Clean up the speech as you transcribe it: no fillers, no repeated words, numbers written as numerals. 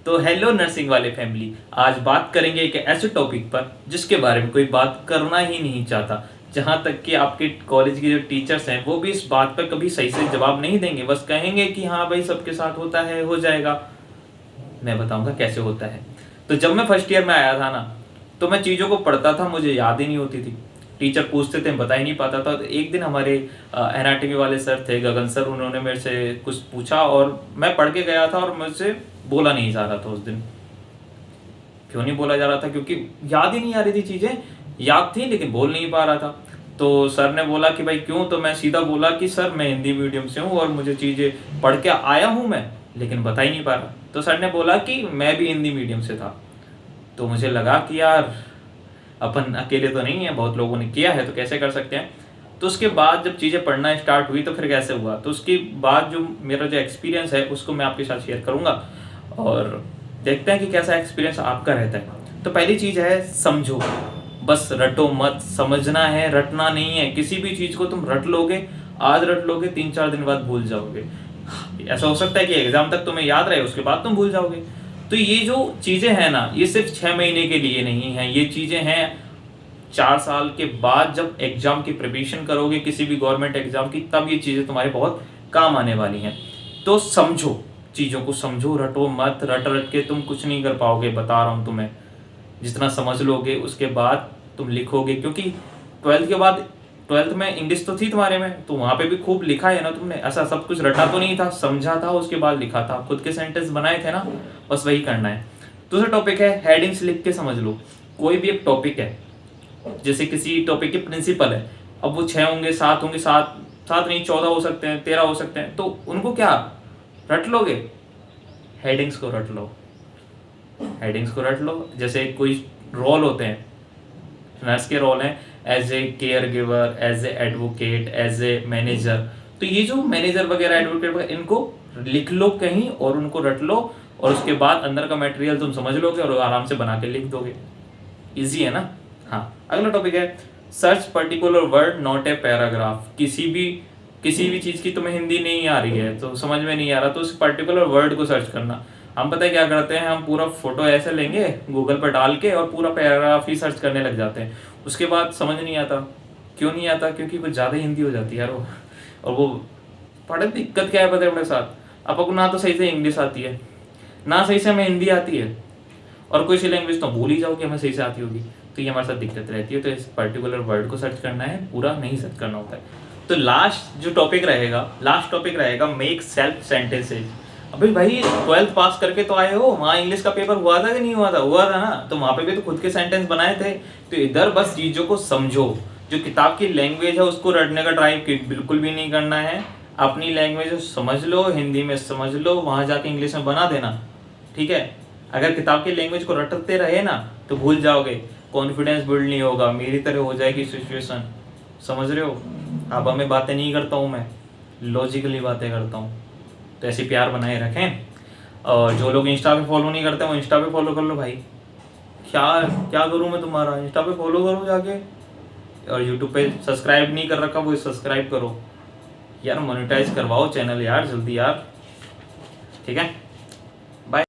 तो hello nursing वाले family, आज बात करेंगे एक ऐसे टॉपिक पर जिसके बारे में कोई बात करना ही नहीं चाहता। जहाँ तक कि आपके कॉलेज के जो टीचर्स हैं वो भी इस बात पर कभी सही से जवाब नहीं देंगे, बस कहेंगे कि हाँ भाई सबके साथ होता है, हो जाएगा। मैं बताऊंगा कैसे होता है। तो जब मैं फर्स्ट ईयर में आया था ना, तो मैं चीज़ों को पढ़ता था, मुझे याद ही नहीं होती थी। टीचर पूछते थे, बता ही नहीं पाता था। तो एक दिन हमारे एनाटॉमी वाले सर थे, गगन सर, उन्होंने मेरे से कुछ पूछा और मैं पढ़ के गया था और मुझसे बोला नहीं जा रहा था उस दिन। क्यों नहीं बोला जा रहा था? क्योंकि याद ही नहीं आ रही थी चीज़ें। याद थी लेकिन बोल नहीं पा रहा था। तो सर ने बोला कि भाई क्यों? तो मैं सीधा बोला कि सर मैं हिंदी मीडियम से हूँ और मुझे चीज़ें पढ़ के आया हूँ मैं, लेकिन बता ही नहीं पा रहा। तो सर ने बोला कि मैं भी हिंदी मीडियम से था। तो मुझे लगा कि यार अपन अकेले तो नहीं है, बहुत लोगों ने किया है, तो कैसे कर सकते हैं। तो उसके बाद जब चीज़ें पढ़ना स्टार्ट हुई तो फिर कैसे हुआ, तो उसके बाद जो मेरा जो एक्सपीरियंस है उसको मैं आपके साथ शेयर करूँगा और देखते हैं कि कैसा एक्सपीरियंस आपका रहता है। तो पहली चीज़ है, समझो, बस रटो मत। समझना है, रटना नहीं है। किसी भी चीज़ को तुम रट लोगे, आज रट लोगे, 3-4 दिन बाद भूल जाओगे। ऐसा हो सकता है कि एग्जाम तक तुम्हें याद रहे, उसके बाद तुम भूल जाओगे। तो ये जो चीज़ें हैं ना, ये सिर्फ 6 महीने के लिए नहीं है, ये चीज़ें हैं 4 साल के बाद जब एग्जाम की प्रिपरेशन करोगे किसी भी गवर्नमेंट एग्जाम की, तब ये चीज़ें तुम्हारे बहुत काम आने वाली हैं। तो समझो, चीज़ों को समझो, रटो मत। रट रट के तुम कुछ नहीं कर पाओगे, बता रहा हूँ तुम्हें। जितना समझ लोगे उसके बाद तुम लिखोगे, क्योंकि 12th के बाद, 12th में इंग्लिश तो थी तुम्हारे में, तो वहाँ पे भी खूब लिखा है ना तुमने। ऐसा सब कुछ रटा तो नहीं था, समझा था, उसके बाद लिखा था, खुद के सेंटेंस बनाए थे ना, बस वही करना है। दूसरा टॉपिक है, हेडिंग्स लिख के समझ लो। कोई भी एक टॉपिक है, जैसे किसी टॉपिक के प्रिंसिपल है, अब वो 6 होंगे, 7 होंगे, 7 नहीं 14 हो सकते हैं, 13 हो सकते हैं, तो उनको क्या रट लोगे? हेडिंग्स को रट लो। हेडिंग्स को रट लो। जैसे कोई रोल होते हैं, नर्स के रोल हैं, as a caregiver, as a advocate, as a manager. तो ये जो मैनेजर वगैरह, एडवोकेट वगैरह, इनको लिख लो कहीं और उनको रट लो, और उसके बाद अंदर का मटेरियल तुम समझ लोगे और आराम से बना के लिख दोगे। इजी है ना? हाँ। अगला टॉपिक है, search particular word not a paragraph. किसी भी चीज़ की तुम्हें हिंदी नहीं आ रही है, तो समझ में नहीं आ रहा, तो उस पर्टिकुलर वर्ड को सर्च करना। हम पता है क्या करते हैं, हम पूरा फोटो ऐसे लेंगे गूगल पर डाल के और पूरा पैराग्राफ ही सर्च करने लग जाते हैं। उसके बाद समझ नहीं आता। क्यों नहीं आता? क्योंकि वो ज़्यादा हिंदी हो जाती है यार वो। और वो बड़े दिक्कत क्या है पता है अपने साथ, आपको ना तो सही से इंग्लिश आती है, ना सही से हमें हिंदी आती है, और कोई सी लैंग्वेज तो भूल ही जाओ कि हमें सही से आती होगी। तो ये हमारे साथ दिक्कत रहती है। तो इस पर्टिकुलर वर्ड को सर्च करना है, पूरा नहीं सर्च करना होता है। तो लास्ट टॉपिक रहेगा मेक सेल्फ सेंटेंसेज। अभी भाई 12th पास करके तो आए हो, वहाँ इंग्लिश का पेपर हुआ था कि नहीं हुआ था? हुआ था ना, तो वहाँ पे भी तो खुद के सेंटेंस बनाए थे। तो इधर बस चीज़ों को समझो। जो किताब की लैंग्वेज है उसको रटने का ट्राई बिल्कुल भी नहीं करना है। अपनी लैंग्वेज समझ लो, हिंदी में समझ लो, वहाँ जाके इंग्लिश में बना देना, ठीक है। अगर किताब की लैंग्वेज को रटते रहे ना तो भूल जाओगे, कॉन्फिडेंस बिल्ड नहीं होगा, मेरी तरह हो जाएगी सिचुएशन। समझ रहे हो? अब हमें बातें नहीं करता हूँ मैं, लॉजिकली बातें करता हूँ। तो ऐसे प्यार बनाए रखें। और जो लोग इंस्टा पे फॉलो नहीं करते वो इंस्टा पे फॉलो कर लो भाई। क्या क्या करूँ मैं तुम्हारा? इंस्टा पे फॉलो करो जाके, और यूट्यूब पे सब्सक्राइब नहीं कर रखा वो सब्सक्राइब करो यार, मोनेटाइज करवाओ चैनल यार, जल्दी यार, ठीक है।